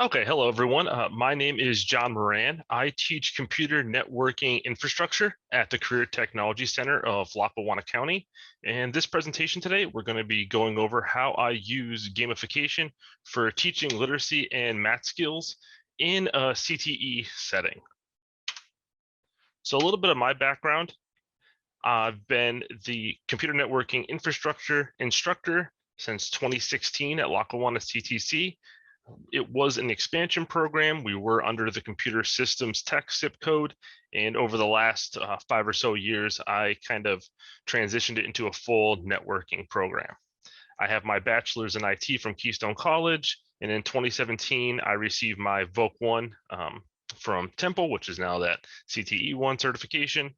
Okay, hello everyone. My name is John Moran. I teach computer networking infrastructure at the Career Technology Center of Lackawanna County. And this presentation today, we're going to be going over how I use gamification for teaching literacy and math skills in a CTE setting. So a little bit of my background. I've been the computer networking infrastructure instructor since 2016 at Lackawanna CTC. It was an expansion program. We were under the computer systems tech zip code. And over the last 5 or so years, I kind of transitioned it into a full networking program. I have my bachelor's in IT from Keystone College. And in 2017, I received my VOC 1 from Temple, which is now that CTE 1 certification.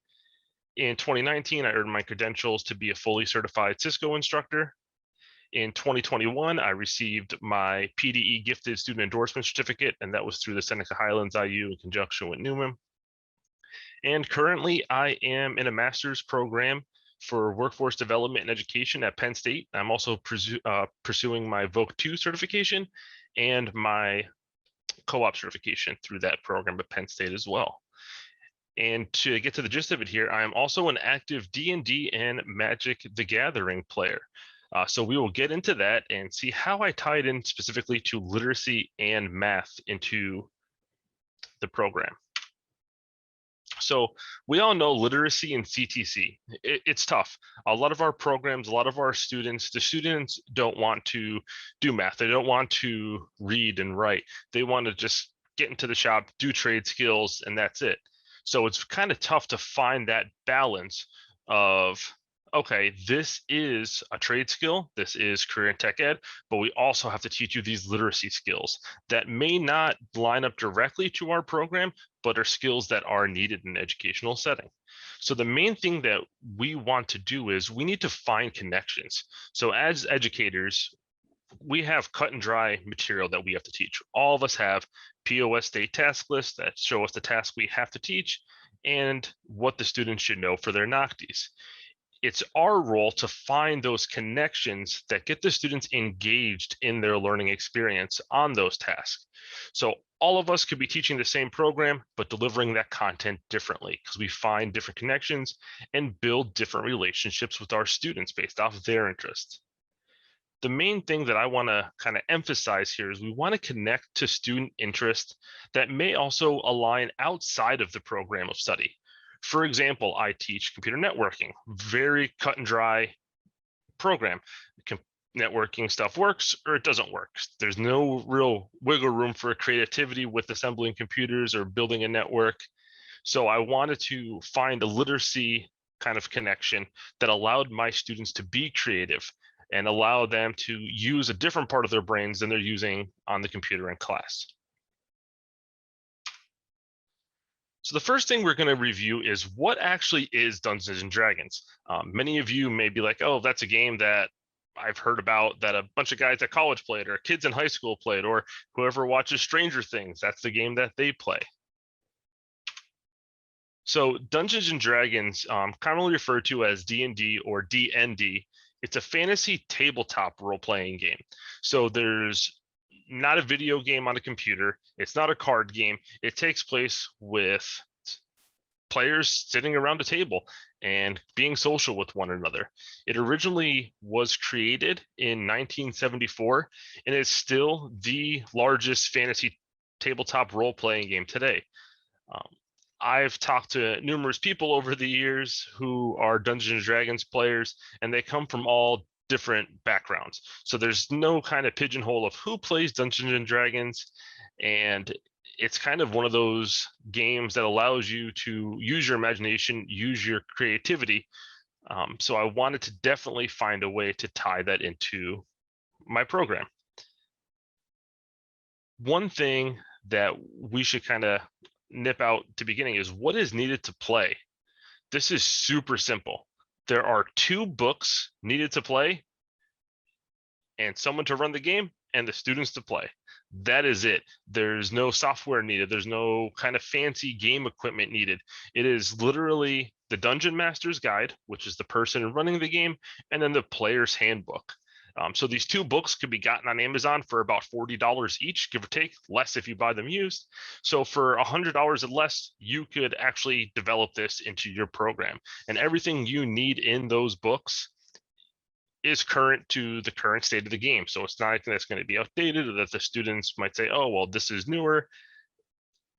In 2019, I earned my credentials to be a fully certified Cisco instructor. In 2021, I received my PDE Gifted Student Endorsement Certificate, and that was through the Seneca Highlands IU in conjunction with Newman. And currently, I am in a master's program for workforce development and education at Penn State. I'm also pursuing my VOC 2 certification and my co-op certification through that program at Penn State as well. And to get to the gist of it here, I am also an active D&D and Magic the Gathering player. So we will get into that and see how I tie it in specifically to literacy and math into the program. So we all know literacy and CTC. It's tough. A lot of our programs, a lot of our students, the students don't want to do math. They don't want to read and write. They want to just get into the shop, do trade skills, and that's it. So it's kind of tough to find that balance of, okay, this is a trade skill, this is career and tech ed, but we also have to teach you these literacy skills that may not line up directly to our program, but are skills that are needed in an educational setting. So the main thing that we want to do is we need to find connections. So as educators, we have cut and dry material that we have to teach. All of us have POS state task lists that show us the task we have to teach and what the students should know for their NOCTIs. It's our role to find those connections that get the students engaged in their learning experience on those tasks. So all of us could be teaching the same program, but delivering that content differently because we find different connections and build different relationships with our students based off of their interests. The main thing that I want to kind of emphasize here is we want to connect to student interest that may also align outside of the program of study. For example, I teach computer networking, very cut and dry program. Networking stuff works or it doesn't work. There's no real wiggle room for creativity with assembling computers or building a network. So I wanted to find a literacy kind of connection that allowed my students to be creative and allow them to use a different part of their brains than they're using on the computer in class. So the first thing we're going to review is what actually is Dungeons and Dragons. Many of you may be like, oh, that's a game that I've heard about that a bunch of guys at college played or kids in high school played, or whoever watches Stranger Things, that's the game that they play. So Dungeons and Dragons, commonly referred to as D&D or DND, it's a fantasy tabletop role-playing game. So there's not a video game on a computer. It's not a card game. It takes place with players sitting around a table and being social with one another. It originally was created in 1974 and is still the largest fantasy tabletop role-playing game today. I've talked to numerous people over the years who are Dungeons and Dragons players, and they come from all different backgrounds. So there's no kind of pigeonhole of who plays Dungeons and Dragons, and it's kind of one of those games that allows you to use your imagination, use your creativity. So I wanted to definitely find a way to tie that into my program. One thing that we should kind of nip out to beginning is what is needed to play. This is super simple. There are 2 books needed to play and someone to run the game and the students to play. That is it. There's no software needed. There's no kind of fancy game equipment needed. It is literally the Dungeon Master's Guide, which is the person running the game, and then the player's handbook. So these two books could be gotten on Amazon for about $40 each, give or take, less if you buy them used. So for $100 or less, you could actually develop this into your program. And everything you need in those books is current to the current state of the game. So it's not anything that's going to be outdated or that the students might say, oh, well, this is newer.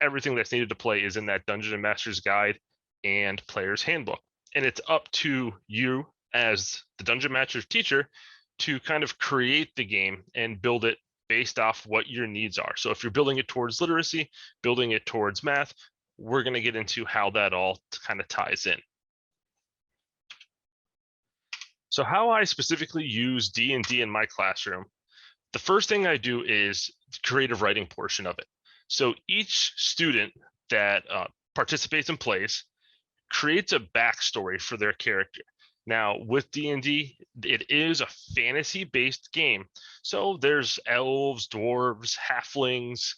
Everything that's needed to play is in that Dungeon and Master's Guide and Player's Handbook. And it's up to you as the Dungeon Master's teacher to kind of create the game and build it based off what your needs are. So if you're building it towards literacy, building it towards math, we're going to get into how that all kind of ties in. So how I specifically use D&D in my classroom, the first thing I do is the creative writing portion of it. So each student that participates and plays creates a backstory for their character. Now, with D&D, it is a fantasy-based game. So there's elves, dwarves, halflings,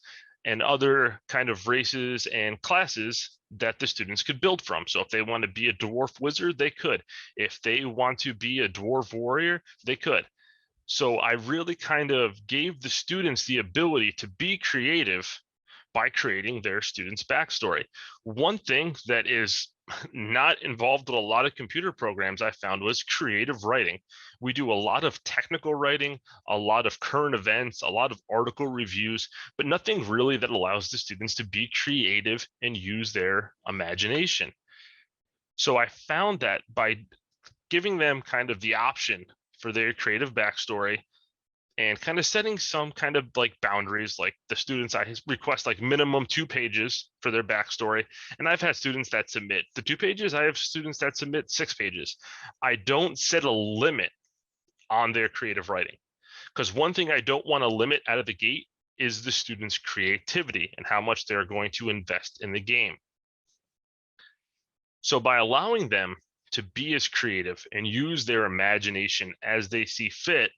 and other kind of races and classes that the students could build from. So if they want to be a dwarf wizard, they could. If they want to be a dwarf warrior, they could. So I really kind of gave the students the ability to be creative by creating their students' backstory. One thing that is not involved with a lot of computer programs I found was creative writing. We do a lot of technical writing, a lot of current events, a lot of article reviews, but nothing really that allows the students to be creative and use their imagination. So I found that by giving them kind of the option for their creative backstory and kind of setting some kind of like boundaries, like the students, I request like minimum 2 pages for their backstory. And I've had students that submit the 2 pages. I have students that submit 6 pages. I don't set a limit on their creative writing, because one thing I don't want to limit out of the gate is the students' creativity and how much they're going to invest in the game. So by allowing them to be as creative and use their imagination as they see fit,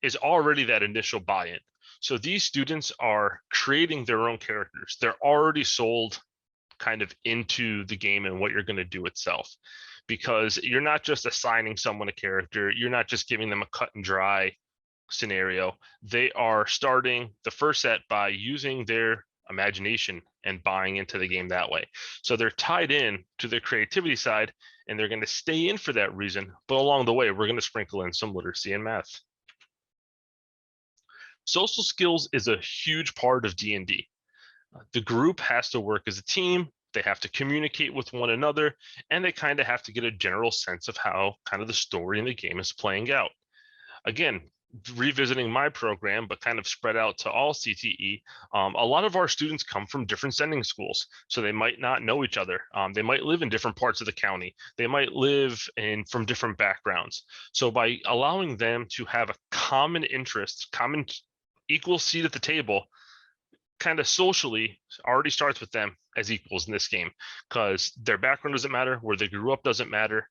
is already that initial buy-in. So these students are creating their own characters. They're already sold kind of into the game and what you're going to do itself, because you're not just assigning someone a character. You're not just giving them a cut and dry scenario. They are starting the first set by using their imagination and buying into the game that way. So they're tied in to their creativity side, and they're going to stay in for that reason. But along the way, we're going to sprinkle in some literacy and math. Social skills is a huge part of D&D. The group has to work as a team, they have to communicate with one another, and they kind of have to get a general sense of how kind of the story in the game is playing out. Again, revisiting my program, but kind of spread out to all CTE, a lot of our students come from different sending schools, so they might not know each other. They might live in different parts of the county. They might live from different backgrounds. So by allowing them to have a common interest, common equal seat at the table, kind of socially already starts with them as equals in this game, because their background doesn't matter, where they grew up doesn't matter,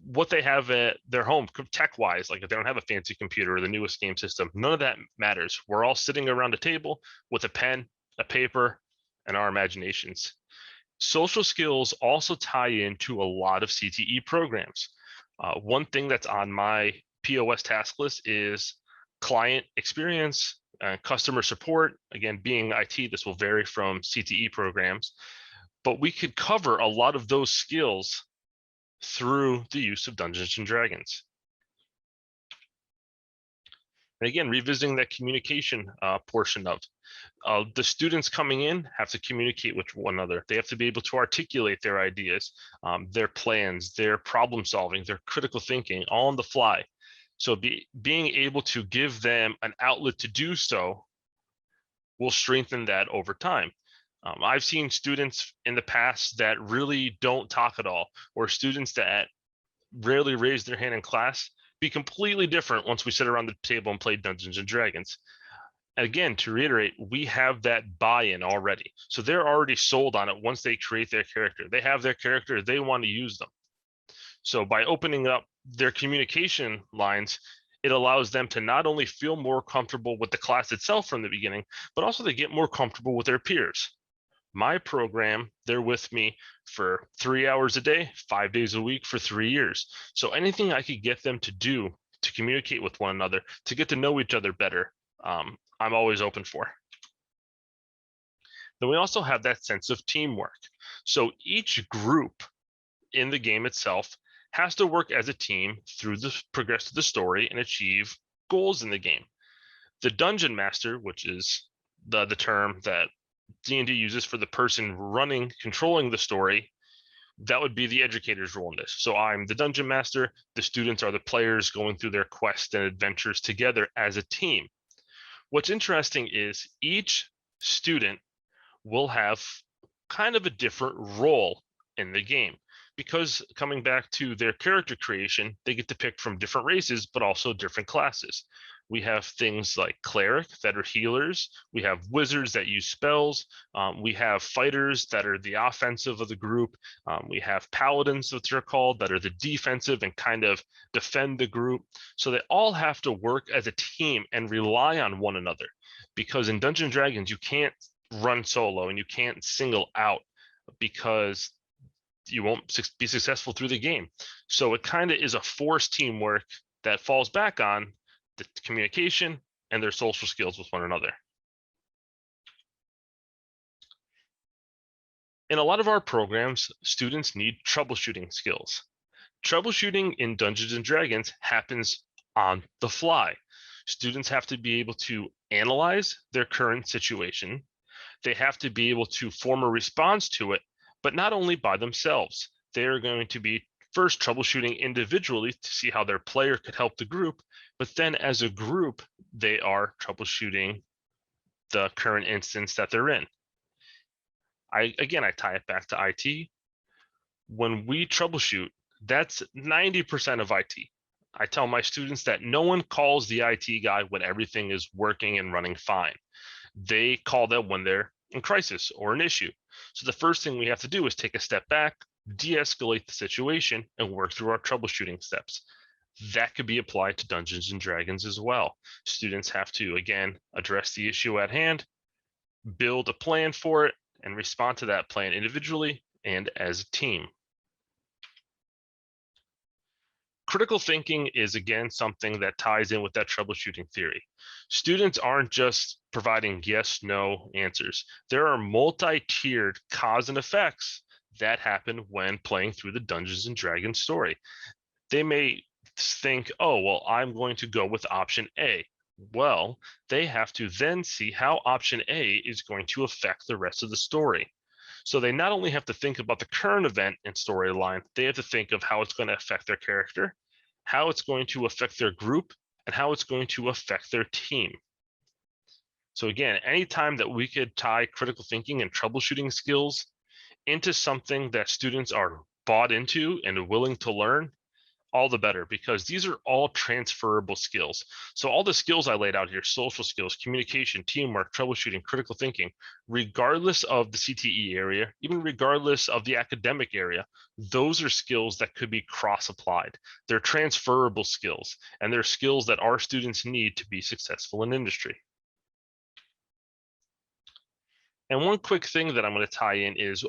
what they have at their home tech-wise, like if they don't have a fancy computer or the newest game system, none of that matters. We're all sitting around a table with a pen, a paper, and our imaginations. Social skills also tie into a lot of CTE programs. One thing that's on my POS task list is client experience, customer support. Again, being IT, this will vary from CTE programs, but we could cover a lot of those skills through the use of Dungeons and Dragons. And again, revisiting that communication portion of the students coming in have to communicate with one another. They have to be able to articulate their ideas, their plans, their problem solving, their critical thinking, all on the fly. So being able to give them an outlet to do so will strengthen that over time. I've seen students in the past that really don't talk at all, or students that rarely raise their hand in class, be completely different once we sit around the table and play Dungeons and Dragons. Again, to reiterate, we have that buy-in already. So they're already sold on it once they create their character. They have their character, they want to use them. So by opening up their communication lines, it allows them to not only feel more comfortable with the class itself from the beginning, but also they get more comfortable with their peers. My program, they're with me for 3 hours a day, 5 days a week for 3 years. So anything I could get them to do to communicate with one another, to get to know each other better, I'm always open for. Then we also have that sense of teamwork. So each group in the game itself has to work as a team through the progress of the story and achieve goals in the game. The dungeon master, which is the term that D&D uses for the person controlling the story, that would be the educator's role in this. So I'm the dungeon master, the students are the players going through their quests and adventures together as a team. What's interesting is each student will have kind of a different role in the game, because coming back to their character creation, they get to pick from different races, but also different classes. We have things like cleric that are healers. We have wizards that use spells. We have fighters that are the offensive of the group. We have paladins, what they're called, that are the defensive and kind of defend the group. So they all have to work as a team and rely on one another, because in Dungeons & Dragons, you can't run solo and you can't single out, because you won't be successful through the game. So it kind of is a forced teamwork that falls back on the communication and their social skills with one another. In a lot of our programs, students need troubleshooting skills. Troubleshooting in Dungeons and Dragons happens on the fly. Students have to be able to analyze their current situation. They have to be able to form a response to it, but not only by themselves. They're going to be first troubleshooting individually to see how their player could help the group, but then as a group, they are troubleshooting the current instance that they're in. I tie it back to IT. When we troubleshoot, that's 90% of IT. I tell my students that no one calls the IT guy when everything is working and running fine. They call them when they're in crisis or an issue. So the first thing we have to do is take a step back, de-escalate the situation, and work through our troubleshooting steps. That could be applied to Dungeons and Dragons as well. Students have to, again, address the issue at hand, build a plan for it, and respond to that plan individually and as a team. Critical thinking is, again, something that ties in with that troubleshooting theory. Students aren't just providing yes, no answers. There are multi-tiered cause and effects that happen when playing through the Dungeons and Dragons story. They may think, oh, well, I'm going to go with option A. Well, they have to then see how option A is going to affect the rest of the story. So they not only have to think about the current event and storyline, they have to think of how it's going to affect their character, how it's going to affect their group, and how it's going to affect their team. So again, anytime that we could tie critical thinking and troubleshooting skills into something that students are bought into and willing to learn, all the better, because these are all transferable skills. So all the skills I laid out here, social skills, communication, teamwork, troubleshooting, critical thinking, regardless of the CTE area, even regardless of the academic area, those are skills that could be cross-applied. They're transferable skills, and they're skills that our students need to be successful in industry. And one quick thing that I'm going to tie in is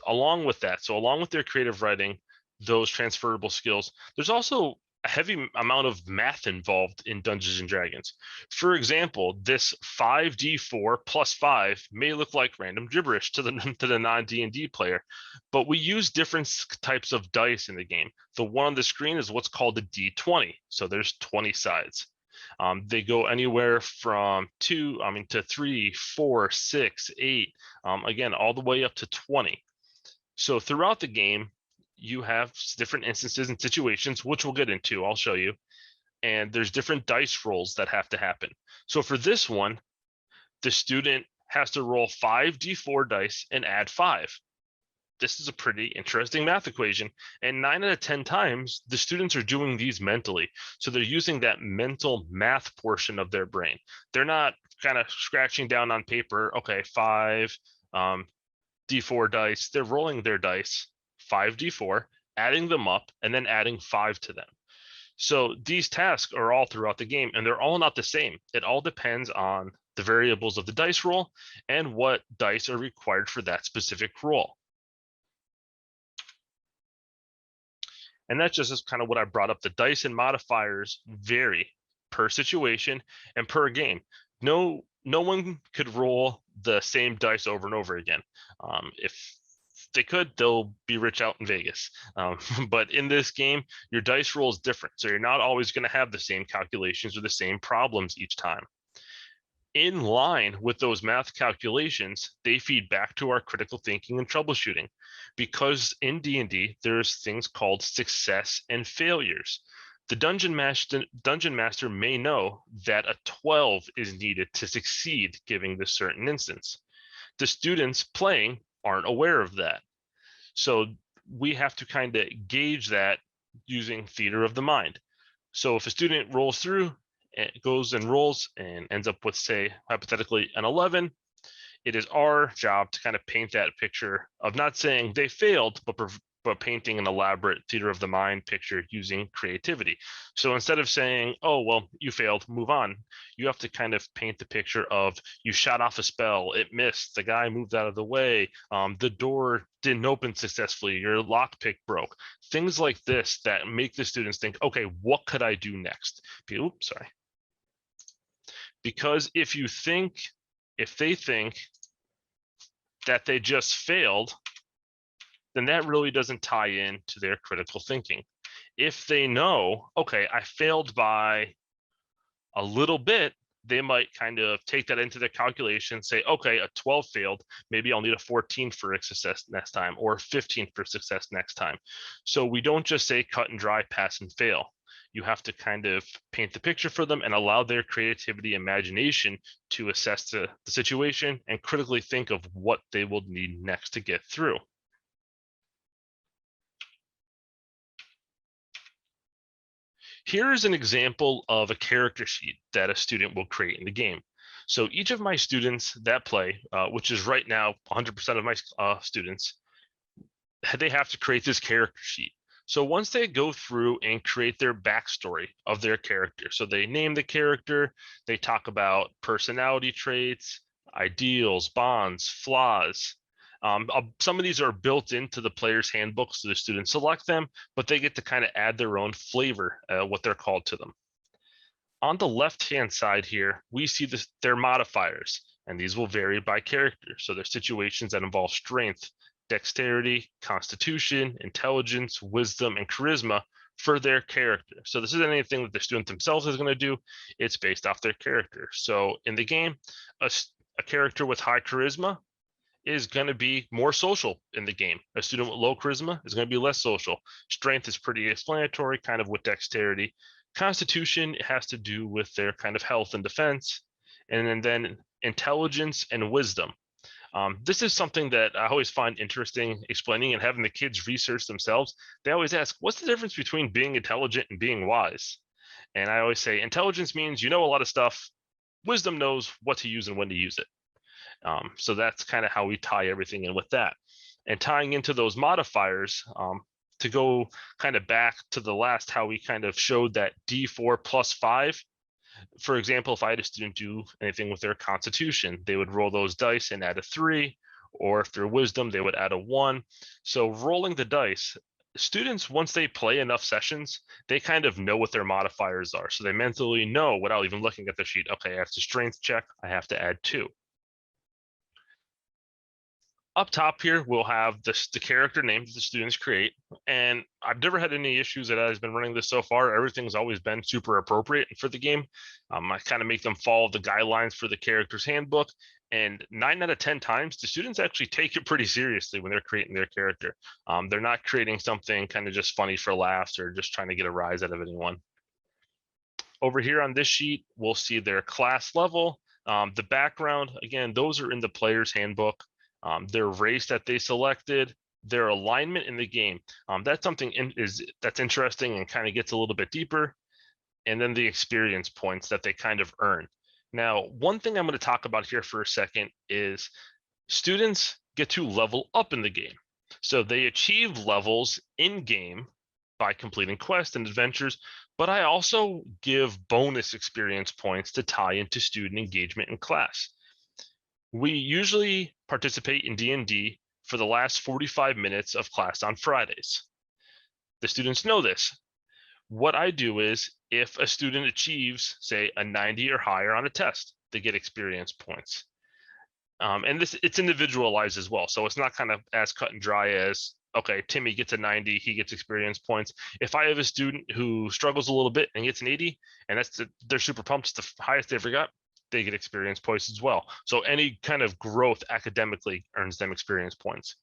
along with that, so along with their creative writing, those transferable skills, there's also a heavy amount of math involved in Dungeons and Dragons. For example, this 5d4 plus 5 may look like random gibberish to the non-D&D player, but we use different types of dice in the game. The one on the screen is what's called a d20. So there's 20 sides. They go anywhere from 2 to 3, 4, 6, 8, again, all the way up to 20. So throughout the game, you have different instances and situations, which we'll get into, I'll show you. And there's different dice rolls that have to happen. So for this one, the student has to roll 5d4 dice and add 5. This is a pretty interesting math equation. And 9 out of 10 times, the students are doing these mentally. So they're using that mental math portion of their brain. They're not kind of scratching down on paper, okay, 5 d4 dice. They're rolling their dice, 5d4, adding them up, and then adding 5 to them. So these tasks are all throughout the game, and they're all not the same. It all depends on the variables of the dice roll and what dice are required for that specific roll. And that's just kind of what I brought up. The dice and modifiers vary per situation and per game. No one could roll the same dice over and over again. If they could, they'll be rich out in Vegas. But in this game, your dice roll is different. So you're not always going to have the same calculations or the same problems each time. In line with those math calculations, they feed back to our critical thinking and troubleshooting. Because in D&D, there's things called success and failures. The dungeon master may know that a 12 is needed to succeed given this certain instance. The students playing aren't aware of that. So we have to kind of gauge that using theater of the mind. So if a student rolls through, and goes and rolls and ends up with, say, hypothetically an 11, it is our job to kind of paint that picture of not saying they failed, but painting an elaborate theater of the mind picture using creativity. So instead of saying, oh, well, you failed, move on, you have to kind of paint the picture of you shot off a spell, it missed, the guy moved out of the way, the door didn't open successfully, your lockpick broke. Things like this that make the students think, okay, what could I do next? Oops, sorry. Because if they think that they just failed, then that really doesn't tie in to their critical thinking. If they know, okay, I failed by a little bit, they might kind of take that into their calculation, say, okay, a 12 failed, maybe I'll need a 14 for a success next time, or 15 for success next time. So we don't just say cut and dry, pass and fail. You have to kind of paint the picture for them and allow their creativity, imagination to assess the situation and critically think of what they will need next to get through. Here is an example of a character sheet that a student will create in the game. So each of my students that play, which is right now 100% of my students, they have to create this character sheet. So once they go through and create their backstory of their character, so they name the character, they talk about personality traits, ideals, bonds, flaws. Some of these are built into the player's handbook, so the students select them, but they get to kind of add their own flavor, what they're called to them. On the left-hand side here, we see their modifiers, and these will vary by character. So there's situations that involve strength, dexterity, constitution, intelligence, wisdom, and charisma for their character. So this isn't anything that the student themselves is going to do. It's based off their character. So in the game, a character with high charisma is going to be more social in the game. A student with low charisma is going to be less social. Strength is pretty explanatory, kind of with dexterity. Constitution has to do with their kind of health and defense. And then intelligence and wisdom. This is something that I always find interesting explaining and having the kids research themselves. They always ask, what's the difference between being intelligent and being wise? And I always say intelligence means you know a lot of stuff. Wisdom knows what to use and when to use it. So that's kind of how we tie everything in with that. And tying into those modifiers, to go kind of back to the last, how we kind of showed that D4 plus 5. For example, if I had a student do anything with their constitution, they would roll those dice and add a 3, or if they're wisdom, they would add a 1. So rolling the dice, students, once they play enough sessions, they kind of know what their modifiers are. So they mentally know without even looking at the sheet, okay, I have to strength check, I have to add 2. Up top here, we'll have the character name that the students create. And I've never had any issues that has been running this so far. Everything's always been super appropriate for the game. I kind of make them follow the guidelines for the character's handbook. And 9 out of 10 times, the students actually take it pretty seriously when they're creating their character. They're not creating something kind of just funny for laughs or just trying to get a rise out of anyone. Over here on this sheet, we'll see their class level. The background, again, those are in the player's handbook. Their race that they selected, their alignment in the game. That's something that's interesting and kind of gets a little bit deeper. And then the experience points that they kind of earn. Now, one thing I'm going to talk about here for a second is students get to level up in the game. So they achieve levels in game by completing quests and adventures, but I also give bonus experience points to tie into student engagement in class. We usually participate in D&D for the last 45 minutes of class on Fridays. The students know this. What I do is if a student achieves, say, a 90 or higher on a test, they get experience points. And it's individualized as well. So it's not kind of as cut and dry as, okay, Timmy gets a 90, he gets experience points. If I have a student who struggles a little bit and gets an 80, and they're super pumped, it's the highest they ever got, they get experience points as well. So any kind of growth academically earns them experience points.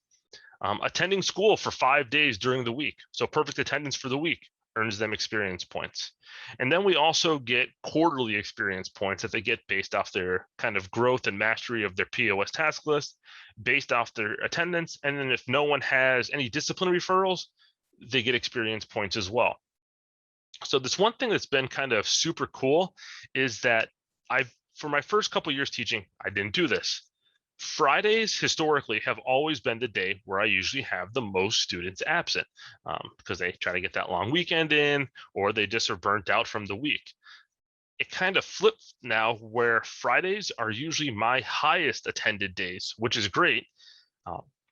Attending school for 5 days during the week, so perfect attendance for the week, earns them experience points. And then we also get quarterly experience points that they get based off their kind of growth and mastery of their POS task list, based off their attendance. And then if no one has any discipline referrals, they get experience points as well. So this one thing that's been kind of super cool is that for my first couple years teaching, I didn't do this. Fridays historically have always been the day where I usually have the most students absent because they try to get that long weekend in, or they just are burnt out from the week. It kind of flipped now where Fridays are usually my highest attended days, which is great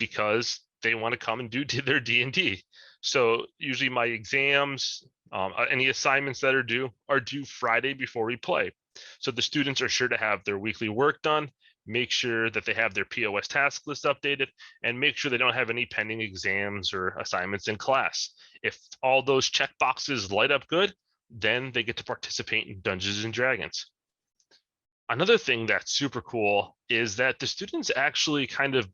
because they want to come and do their D&D. So usually my exams, any assignments that are due Friday before we play. So the students are sure to have their weekly work done, make sure that they have their POS task list updated, and make sure they don't have any pending exams or assignments in class. If all those check boxes light up good, then they get to participate in Dungeons and Dragons. Another thing that's super cool is that the students actually kind of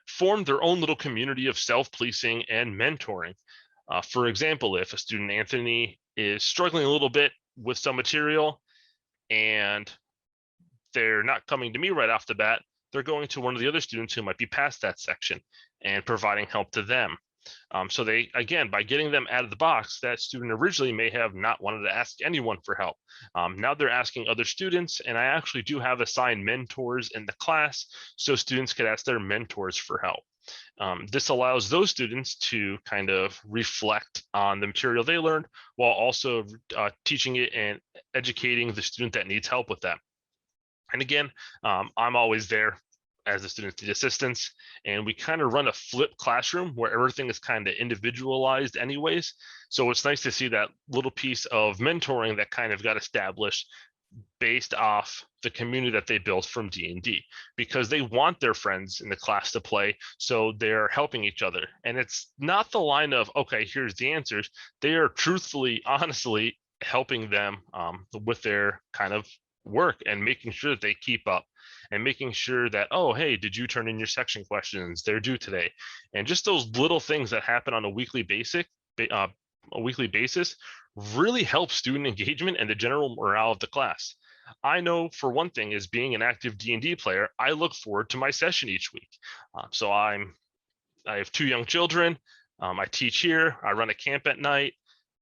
form their own little community of self-policing and mentoring. For example, if a student, Anthony, is struggling a little bit with some material and they're not coming to me right off the bat, they're going to one of the other students who might be past that section and providing help to them. So they, again, by getting them out of the box, that student originally may have not wanted to ask anyone for help. Now they're asking other students, and I actually do have assigned mentors in the class so students could ask their mentors for help. This allows those students to kind of reflect on the material they learned while also teaching it and educating the student that needs help with that. And again, I'm always there as the students need assistance, and we kind of run a flipped classroom where everything is kind of individualized anyways. So it's nice to see that little piece of mentoring that kind of got established based off the community that they built from D&D, because they want their friends in the class to play, so they're helping each other. And it's not the line of, okay, here's the answers. They are truthfully, honestly helping them with their kind of work and making sure that they keep up and making sure that, oh, hey, did you turn in your section questions? They're due today. And just those little things that happen on a weekly basis really help student engagement and the general morale of the class. I know for one thing, as being an active D&D player, I look forward to my session each week. So I have 2 young children. I teach here. I run a camp at night.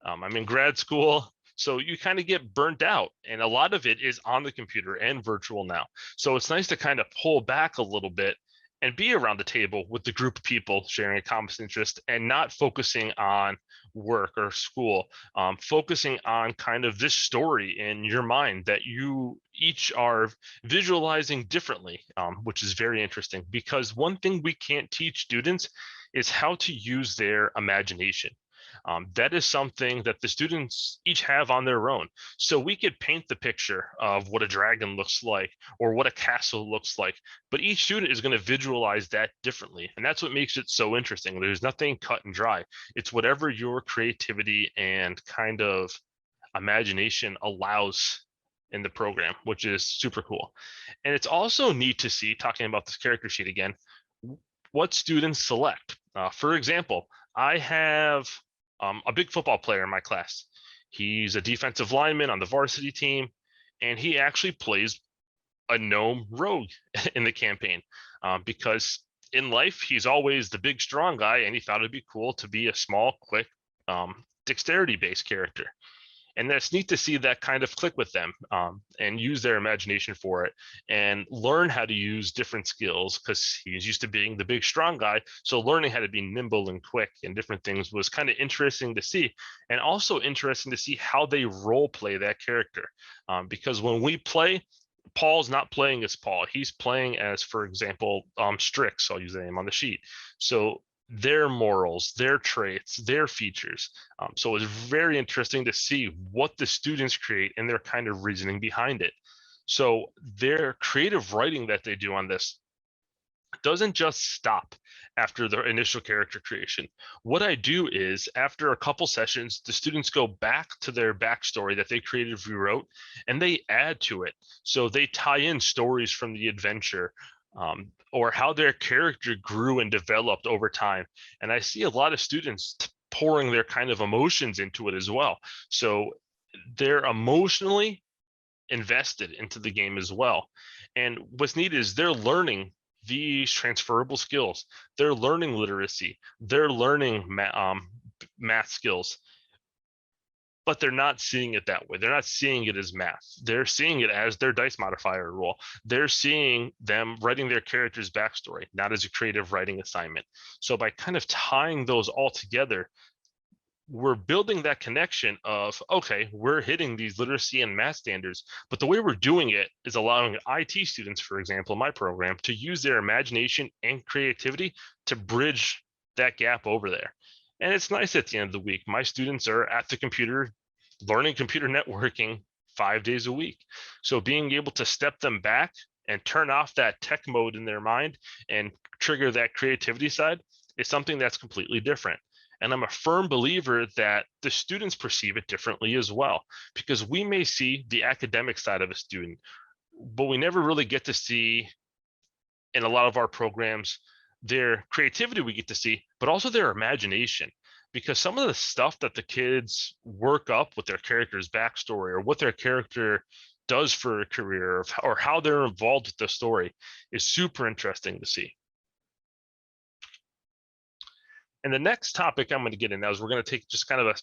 I'm in grad school. So you kind of get burnt out, and a lot of it is on the computer and virtual now. So it's nice to kind of pull back a little bit and be around the table with the group of people sharing a common interest and not focusing on work or school, focusing on kind of this story in your mind that you each are visualizing differently, which is very interesting, because one thing we can't teach students is how to use their imagination. That is something that the students each have on their own. So we could paint the picture of what a dragon looks like or what a castle looks like, but each student is going to visualize that differently. And that's what makes it so interesting. There's nothing cut and dry. It's whatever your creativity and kind of imagination allows in the program, which is super cool. And it's also neat to see, talking about this character sheet again, what students select. For example, I have a big football player in my class. He's a defensive lineman on the varsity team, and he actually plays a gnome rogue in the campaign because in life, he's always the big, strong guy, and he thought it'd be cool to be a small, quick, dexterity-based character. And that's neat to see that kind of click with them and use their imagination for it and learn how to use different skills, because he's used to being the big strong guy. So learning how to be nimble and quick and different things was kind of interesting to see, and also interesting to see how they role play that character. Because when we play, Paul's not playing as Paul. He's playing as, for example, Strix. I'll use the name on the sheet. So their morals, their traits, their features. So it's very interesting to see what the students create and their kind of reasoning behind it. So their creative writing that they do on this doesn't just stop after the initial character creation. What I do is, after a couple sessions, the students go back to their backstory that they creatively wrote, and they add to it. So they tie in stories from the adventure, or how their character grew and developed over time. And I see a lot of students pouring their kind of emotions into it as well. So they're emotionally invested into the game as well. And what's neat is they're learning these transferable skills. They're learning literacy. They're learning math skills, but they're not seeing it that way. They're not seeing it as math. They're seeing it as their dice modifier roll. They're seeing them writing their character's backstory, not as a creative writing assignment. So by kind of tying those all together, we're building that connection of, okay, we're hitting these literacy and math standards, but the way we're doing it is allowing IT students, for example, in my program, to use their imagination and creativity to bridge that gap over there. And it's nice at the end of the week. My students are at the computer learning computer networking 5 days a week. So being able to step them back and turn off that tech mode in their mind and trigger that creativity side is something that's completely different. And I'm a firm believer that the students perceive it differently as well, because we may see the academic side of a student, but we never really get to see, in a lot of our programs, their creativity we get to see, but also their imagination. Because some of the stuff that the kids work up with their character's backstory, or what their character does for a career, or how they're involved with the story, is super interesting to see. And the next topic I'm going to get in now is we're going to take just kind of a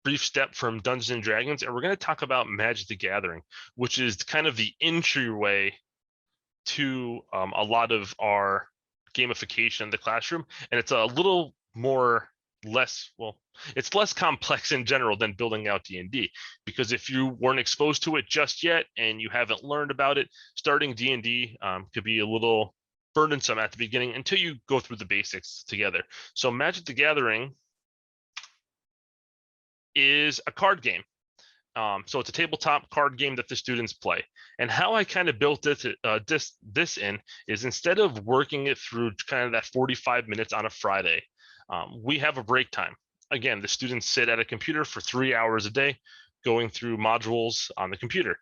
brief step from Dungeons and Dragons, and we're going to talk about Magic the Gathering, which is kind of the entryway to a lot of our gamification in the classroom. And it's a little more it's less complex in general than building out D&D, because if you weren't exposed to it just yet and you haven't learned about it, starting D&D could be a little burdensome at the beginning until you go through the basics together. So Magic the Gathering is a card game. So it's a tabletop card game that the students play. And how I kind of built this in is, instead of working it through kind of that 45 minutes on a Friday, we have a break time. Again, the students sit at a computer for 3 hours a day, going through modules on the computer.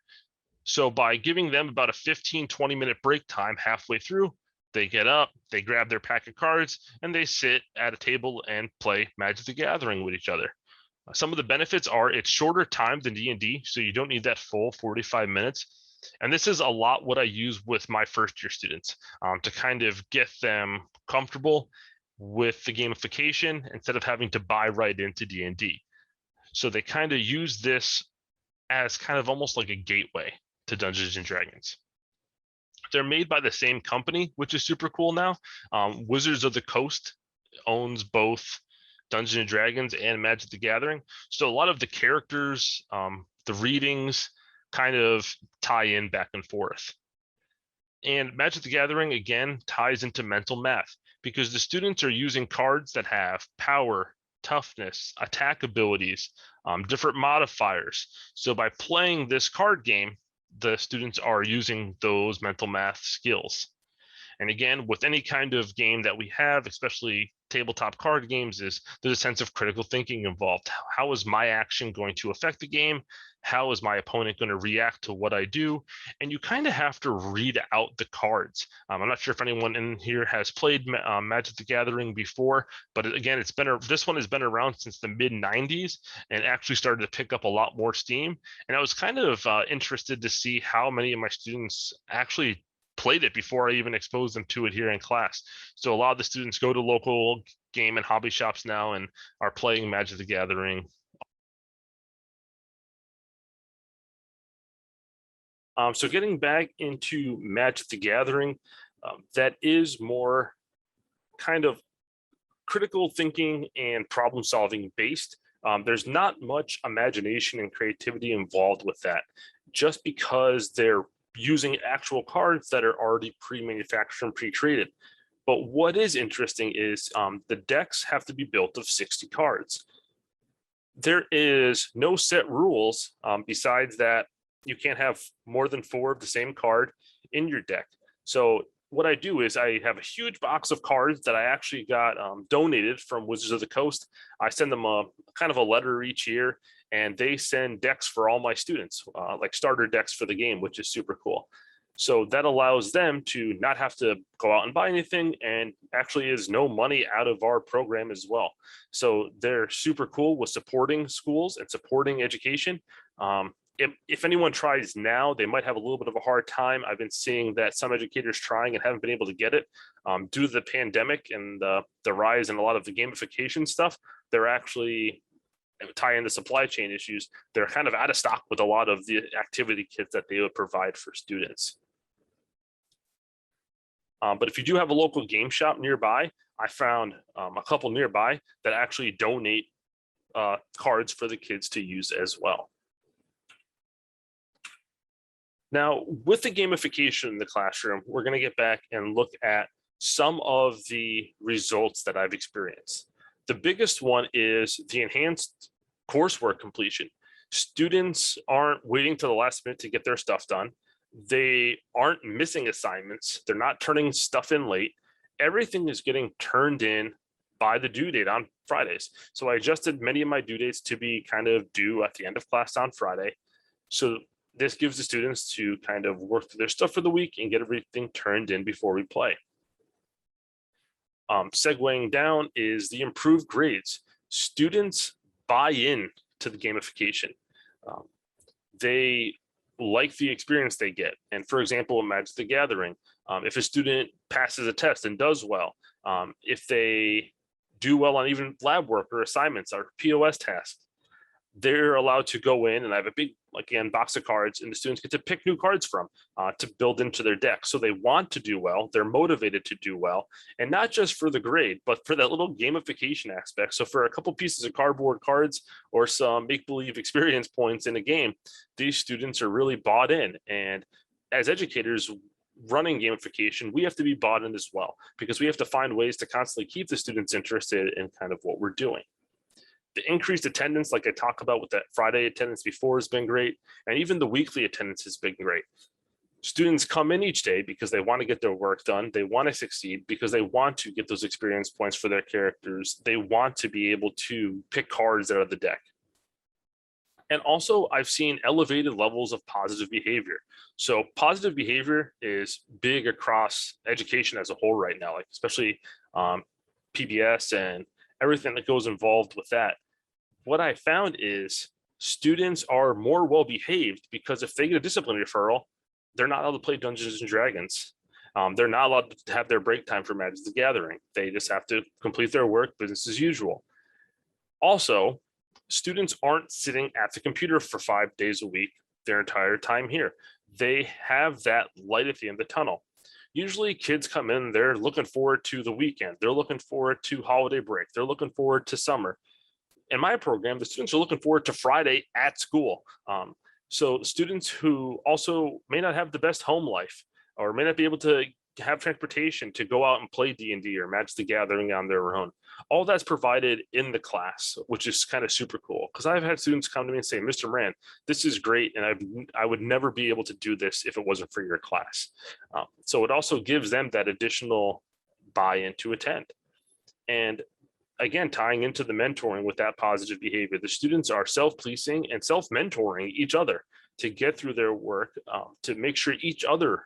So by giving them about a 15-20 minute break time halfway through, they get up, they grab their pack of cards, and they sit at a table and play Magic the Gathering with each other. Some of the benefits are it's shorter time than D&D, so you don't need that full 45 minutes. And this is a lot what I use with my first year students, to kind of get them comfortable with the gamification instead of having to buy right into D&D. So they kind of use this as kind of almost like a gateway to Dungeons and Dragons. They're made by the same company, which is super cool now. Wizards of the Coast owns both Dungeons and Dragons and Magic the Gathering. So a lot of the characters, the readings kind of tie in back and forth. And Magic the Gathering, again, ties into mental math, because the students are using cards that have power, toughness, attack abilities, different modifiers. So by playing this card game, the students are using those mental math skills. And again, with any kind of game that we have, especially tabletop card games, there's a sense of critical thinking involved. How is my action going to affect the game? How is my opponent going to react to what I do? And you kind of have to read out the cards. I'm not sure if anyone in here has played Magic the Gathering before, but again, this one has been around since the mid 90s and actually started to pick up a lot more steam. And I was kind of interested to see how many of my students actually played it before I even exposed them to it here in class. So a lot of the students go to local game and hobby shops now and are playing Magic the Gathering. So getting back into Magic the Gathering, that is more kind of critical thinking and problem solving based. There's not much imagination and creativity involved with that, just because they're using actual cards that are already pre-manufactured and pre-created. But what is interesting is the decks have to be built of 60 cards. There is no set rules besides that you can't have more than 4 of the same card in your deck. So what I do is I have a huge box of cards that I actually got donated from Wizards of the Coast. I send them a kind of a letter each year, and they send decks for all my students, like starter decks for the game, which is super cool. So that allows them to not have to go out and buy anything, and actually is no money out of our program as well. So they're super cool with supporting schools and supporting education. If anyone tries now, they might have a little bit of a hard time. I've been seeing that some educators trying and haven't been able to get it due to the pandemic and the rise in a lot of the gamification stuff. They're actually tie in the supply chain issues. They're kind of out of stock with a lot of the activity kits that they would provide for students. But if you do have a local game shop nearby, I found a couple nearby that actually donate cards for the kids to use as well. Now, with the gamification in the classroom, we're going to get back and look at some of the results that I've experienced. The biggest one is the enhanced coursework completion. Students aren't waiting to the last minute to get their stuff done. They aren't missing assignments. They're not turning stuff in late. Everything is getting turned in by the due date on Fridays. So I adjusted many of my due dates to be kind of due at the end of class on Friday. So this gives the students to kind of work through their stuff for the week and get everything turned in before we play. Segueing down is the improved grades. Students buy in to the gamification. They like the experience they get. And for example, Magic the Gathering, if a student passes a test and does well, if they do well on even lab work or assignments or POS tasks, they're allowed to go in, and I have a big, again, box of cards, and the students get to pick new cards from to build into their deck. So they want to do well, they're motivated to do well, and not just for the grade, but for that little gamification aspect. So for a couple pieces of cardboard cards or some make-believe experience points in a game, these students are really bought in. And as educators running gamification, we have to be bought in as well, because we have to find ways to constantly keep the students interested in kind of what we're doing. The increased attendance, like I talked about with that Friday attendance before, has been great. And even the weekly attendance has been great. Students come in each day because they want to get their work done. They want to succeed because they want to get those experience points for their characters. They want to be able to pick cards out of the deck. And also, I've seen elevated levels of positive behavior. So positive behavior is big across education as a whole right now, like especially PBS and everything that goes involved with that. What I found is students are more well behaved because if they get a discipline referral, they're not allowed to play Dungeons and Dragons. They're not allowed to have their break time for Magic the Gathering. They just have to complete their work, business as usual. Also, students aren't sitting at the computer for 5 days a week their entire time here. They have that light at the end of the tunnel. Usually kids come in, they're looking forward to the weekend. They're looking forward to holiday break. They're looking forward to summer. In my program, the students are looking forward to Friday at school. So students who also may not have the best home life or may not be able to have transportation to go out and play D&D or Magic the Gathering on their own, all that's provided in the class, which is kind of super cool. Because I've had students come to me and say, Mr. Moran, this is great, and I would never be able to do this if it wasn't for your class. So it also gives them that additional buy-in to attend. And again, tying into the mentoring with that positive behavior, the students are self-policing and self-mentoring each other to get through their work, to make sure each other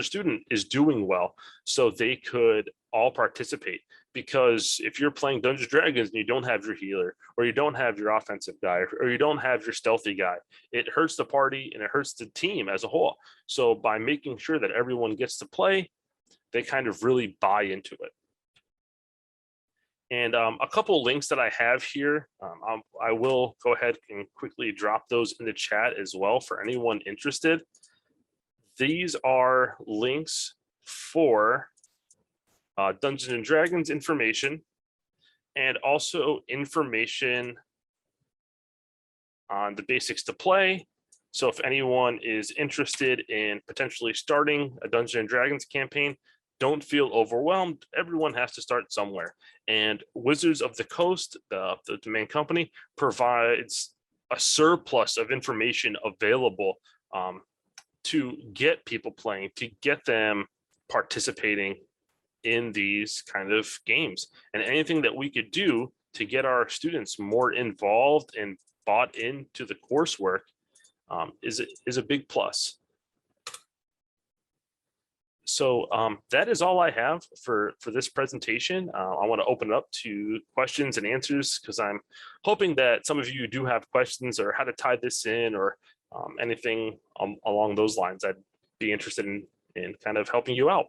student is doing well so they could all participate. Because if you're playing Dungeons and Dragons and you don't have your healer, or you don't have your offensive guy, or you don't have your stealthy guy, it hurts the party and it hurts the team as a whole. So by making sure that everyone gets to play, they kind of really buy into it. And a couple links that I have here, I will go ahead and quickly drop those in the chat as well for anyone interested. These are links for Dungeons and Dragons information, and also information on the basics to play. So if anyone is interested in potentially starting a Dungeons and Dragons campaign, don't feel overwhelmed. Everyone has to start somewhere. And Wizards of the Coast, the main company, provides a surplus of information available to get people playing, to get them participating in these kind of games. And anything that we could do to get our students more involved and bought into the coursework is a big plus. So that is all I have for this presentation. I want to open it up to questions and answers because I'm hoping that some of you do have questions or how to tie this in or anything along those lines. I'd be interested in kind of helping you out.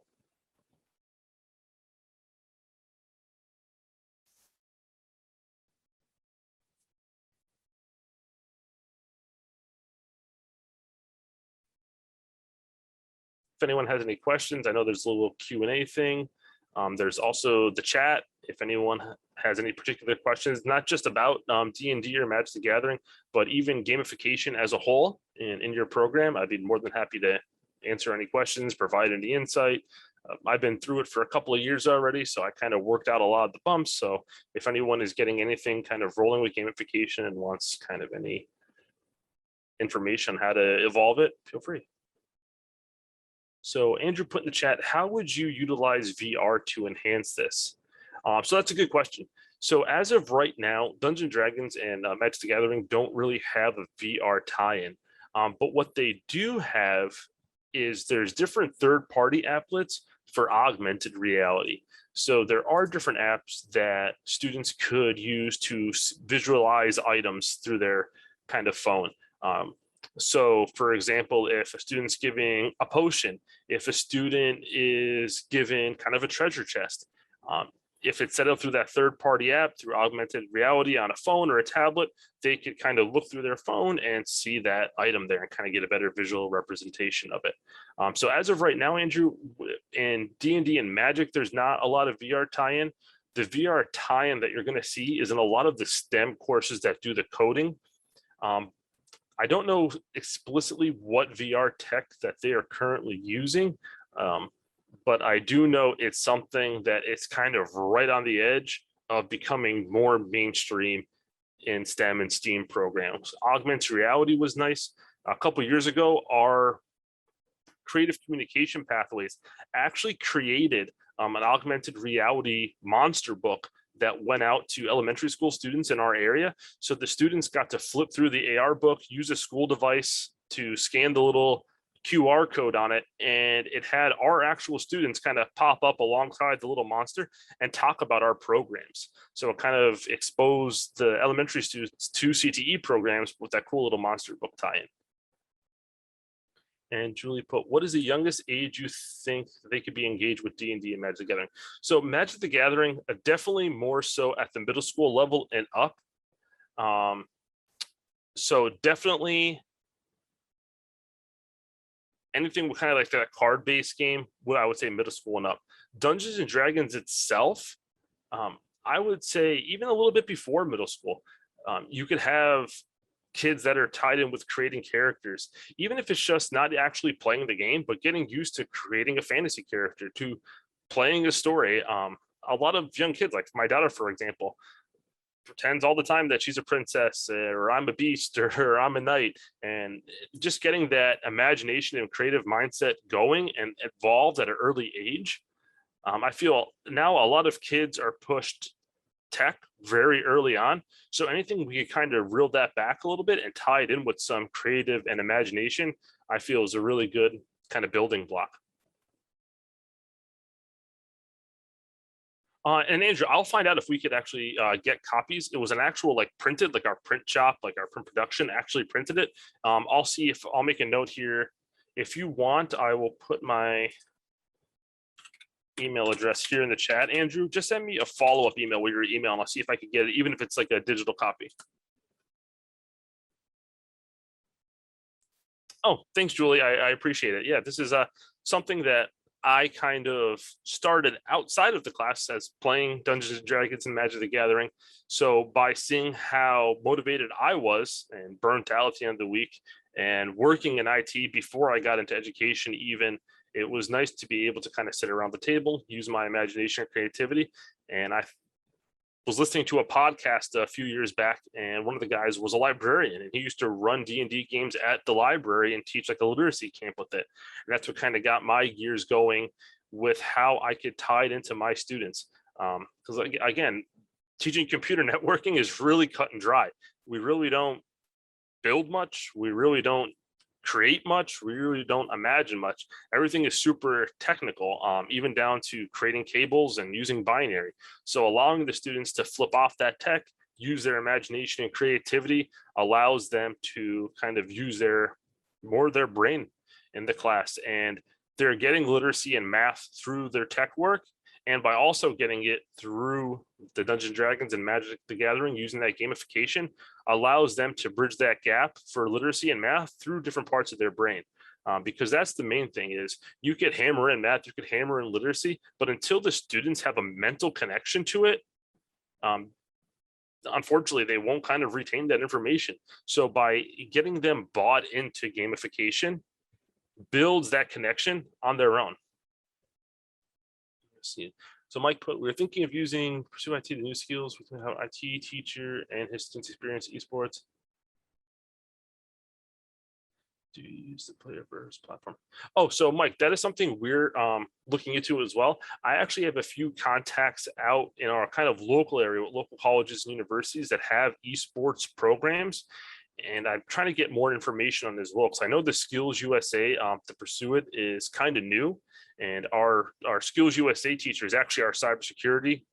If anyone has any questions, I know there's a little Q&A thing. There's also the chat. If anyone has any particular questions, not just about D&D or Magic the Gathering, but even gamification as a whole in your program, I'd be more than happy to answer any questions, provide any insight. I've been through it for a couple of years already, so I kind of worked out a lot of the bumps. So if anyone is getting anything kind of rolling with gamification and wants kind of any information on how to evolve it, feel free. So Andrew put in the chat, how would you utilize VR to enhance this? So that's a good question. So as of right now, Dungeons & Dragons and Magic the Gathering don't really have a VR tie-in. But what they do have is there's different third-party applets for augmented reality. So there are different apps that students could use to visualize items through their kind of phone. So for example, if a student's giving a potion, if a student is given kind of a treasure chest, if it's set up through that third-party app through augmented reality on a phone or a tablet, they could kind of look through their phone and see that item there and kind of get a better visual representation of it. So as of right now, Andrew, in D&D and Magic, there's not a lot of VR tie-in. The VR tie-in that you're going to see is in a lot of the STEM courses that do the coding. I don't know explicitly what VR tech that they are currently using, but I do know it's something that it's kind of right on the edge of becoming more mainstream in STEM and STEAM programs. Augmented reality was nice. A couple of years ago, our creative communication pathways actually created an augmented reality monster book that went out to elementary school students in our area. So the students got to flip through the AR book, use a school device to scan the little QR code on it, and it had our actual students kind of pop up alongside the little monster and talk about our programs. So it kind of exposed the elementary students to CTE programs with that cool little monster book tie-in. And Julie put, what is the youngest age you think they could be engaged with D&D and Magic the Gathering? So Magic the Gathering, definitely more so at the middle school level and up. So definitely anything with kind of like that card-based game, I would say middle school and up. Dungeons and Dragons itself, I would say even a little bit before middle school. You could have kids that are tied in with creating characters, even if it's just not actually playing the game, but getting used to creating a fantasy character, to playing a story. A lot of young kids, like my daughter, for example, pretends all the time that she's a princess or I'm a beast or I'm a knight, and just getting that imagination and creative mindset going and evolved at an early age. I feel now a lot of kids are pushed tech very early on. So anything we could kind of reel that back a little bit and tie it in with some creative and imagination, I feel is a really good kind of building block. And Andrew, I'll find out if we could actually get copies. It was an actual like printed, like our print shop, like our print production actually printed it. I'll see if I'll make a note here. If you want, I will put my email address here in the chat. Andrew, just send me a follow-up email with your email and I'll see if I could get it, even if it's like a digital copy. Oh, thanks, Julie. I appreciate it. Yeah, this is something that I kind of started outside of the class as playing Dungeons and Dragons and Magic the Gathering. So by seeing how motivated I was and burnt out at the end of the week and working in IT before I got into education even, it was nice to be able to kind of sit around the table, use my imagination and creativity. And I was listening to a podcast a few years back, and one of the guys was a librarian, and he used to run D&D games at the library and teach like a literacy camp with it. And that's what kind of got my gears going with how I could tie it into my students. Because again, teaching computer networking is really cut and dry. We really don't build much. We really don't create much. We really don't imagine much. Everything is super technical, even down to creating cables and using binary. So allowing the students to flip off that tech, use their imagination and creativity, allows them to kind of use their brain in the class. And they're getting literacy and math through their tech work, and by also getting it through the Dungeons and Dragons and Magic the Gathering, using that gamification allows them to bridge that gap for literacy and math through different parts of their brain. Because that's the main thing is you could hammer in math, you could hammer in literacy, but until the students have a mental connection to it, unfortunately, they won't kind of retain that information. So by getting them bought into gamification, builds that connection on their own. Let's see. So Mike put, we're thinking of using Pursue IT, the new skills, we can have IT teacher and his students experience esports. Do you use the player versus platform? Oh, so Mike, that is something we're looking into as well. I actually have a few contacts out in our kind of local area with local colleges and universities that have esports programs. And I'm trying to get more information on this as well, because I know the Skills USA to pursue it is kind of new. And our Skills USA teacher is actually our cybersecurity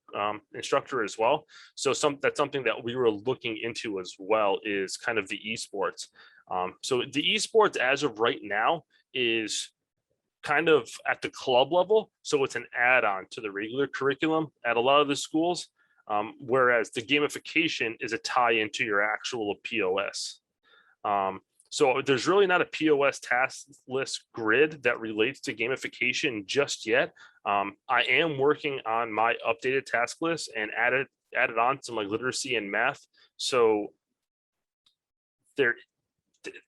instructor as well. So that's something that we were looking into as well, is kind of the esports. So the esports as of right now is kind of at the club level. So it's an add-on to the regular curriculum at a lot of the schools. Whereas the gamification is a tie into your actual POS. So there's really not a POS task list grid that relates to gamification just yet. I am working on my updated task list and added on some like literacy and math. So there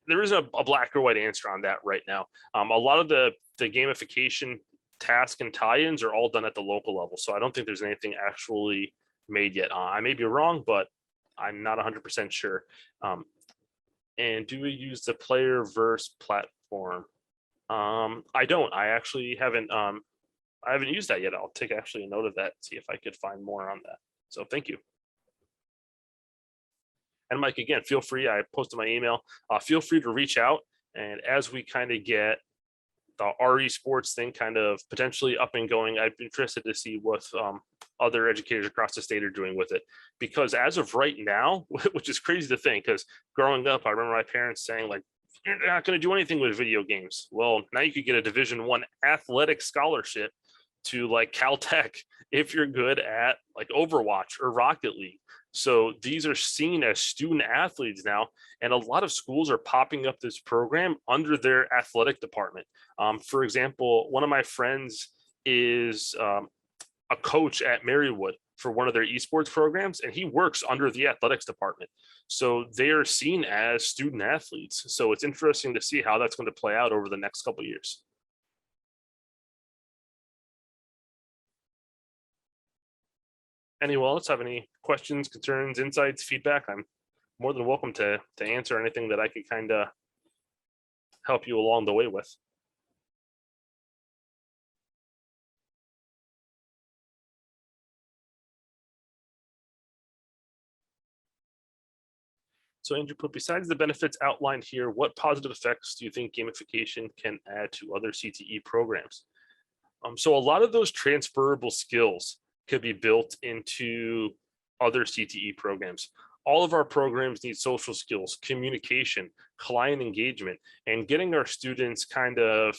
isn't a black or white answer on that right now. A lot of the gamification task and tie-ins are all done at the local level. So I don't think there's anything actually made yet. I may be wrong, but I'm not 100% sure. And do we use the player verse platform? I don't. I actually haven't. I haven't used that yet. I'll take actually a note of that. See if I could find more on that. So thank you. And Mike, again, feel free. I posted my email. Feel free to reach out. And as we kind of get the RE sports thing kind of potentially up and going, I'd be interested to see what other educators across the state are doing with it. Because as of right now, which is crazy to think, because growing up, I remember my parents saying like, you're not going to do anything with video games. Well, now you could get a Division I athletic scholarship to like Caltech if you're good at like Overwatch or Rocket League. So these are seen as student athletes now, and a lot of schools are popping up this program under their athletic department. For example, one of my friends is a coach at Marywood for one of their esports programs, and he works under the athletics department. So they are seen as student athletes. So it's interesting to see how that's going to play out over the next couple of years. Anyone else have any questions, concerns, insights, feedback? I'm more than welcome to answer anything that I could kind of help you along the way with. So Andrew put, besides the benefits outlined here, what positive effects do you think gamification can add to other CTE programs? So a lot of those transferable skills could be built into other CTE programs. All of our programs need social skills, communication, client engagement, and getting our students kind of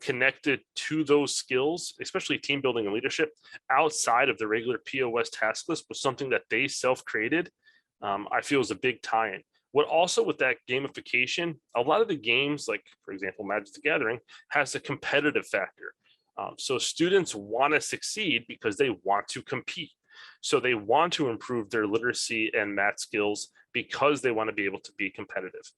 connected to those skills, especially team building and leadership, outside of the regular POS task list was something that they self-created. I feel is a big tie-in. What also with that gamification, a lot of the games, like for example, Magic the Gathering, has a competitive factor. So students want to succeed because they want to compete. So they want to improve their literacy and math skills because they want to be able to be competitive.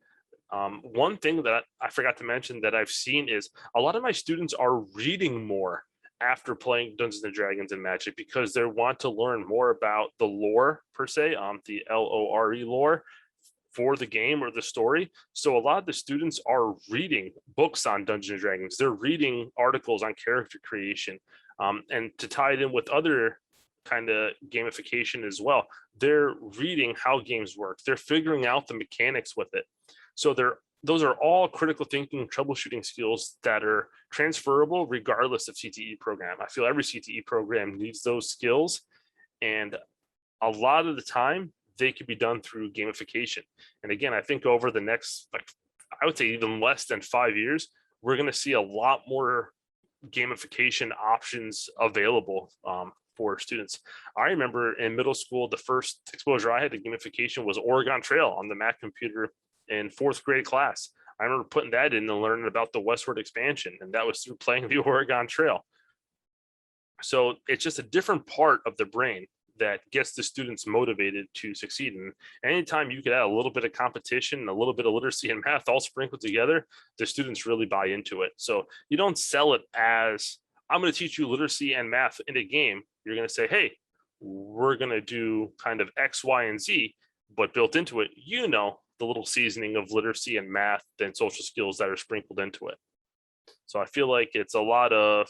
One thing that I forgot to mention that I've seen is a lot of my students are reading more after playing Dungeons and Dragons and Magic because they want to learn more about the lore per se, the LORE lore for the game or the story. So a lot of the students are reading books on Dungeons and Dragons. They're reading articles on character creation, and to tie it in with other kind of gamification as well, they're reading how games work. They're figuring out the mechanics with it. So those are all critical thinking, troubleshooting skills that are transferable regardless of CTE program. I feel every CTE program needs those skills, and a lot of the time they could be done through gamification. And again, I think over the next, like, I would say even less than 5 years, we're going to see a lot more gamification options available for students. I remember in middle school, the first exposure I had to gamification was Oregon Trail on the Mac computer in fourth grade class. I remember putting that in and learning about the westward expansion, and that was through playing the Oregon Trail. So it's just a different part of the brain that gets the students motivated to succeed. And anytime you could add a little bit of competition, a little bit of literacy and math all sprinkled together, the students really buy into it. So you don't sell it as, I'm going to teach you literacy and math in a game. You're going to say, hey, we're going to do kind of X, Y, and Z, but built into it, the little seasoning of literacy and math and social skills that are sprinkled into it. So I feel like it's a lot of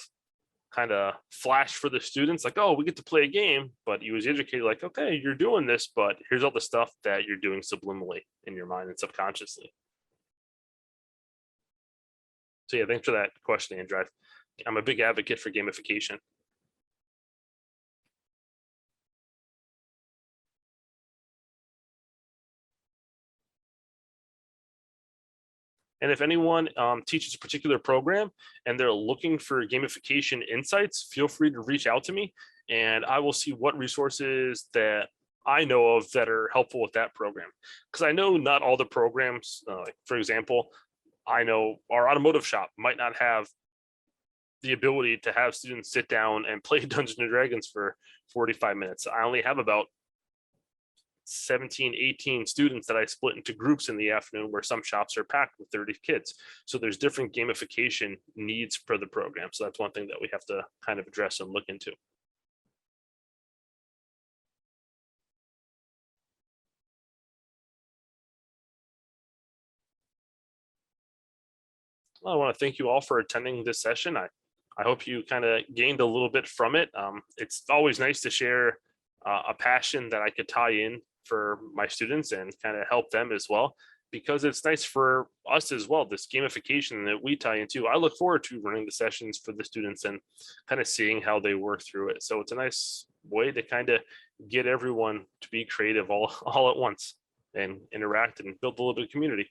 kind of flash for the students, like, oh, we get to play a game, but you was educated like, okay, you're doing this, but here's all the stuff that you're doing subliminally in your mind and subconsciously. So yeah, thanks for that question, Andrew. I'm a big advocate for gamification. And if anyone teaches a particular program and they're looking for gamification insights, feel free to reach out to me and I will see what resources that I know of that are helpful with that program. Because I know not all the programs, like for example, I know our automotive shop might not have the ability to have students sit down and play Dungeons and Dragons for 45 minutes. I only have about 17, 18 students that I split into groups in the afternoon, where some shops are packed with 30 kids. So there's different gamification needs for the program. So that's one thing that we have to kind of address and look into. Well, I want to thank you all for attending this session. I hope you kind of gained a little bit from it. It's always nice to share a passion that I could tie in for my students and kind of help them as well, because it's nice for us as well, this gamification that we tie into. I look forward to running the sessions for the students and kind of seeing how they work through it. So it's a nice way to kind of get everyone to be creative all at once and interact and build a little bit of community.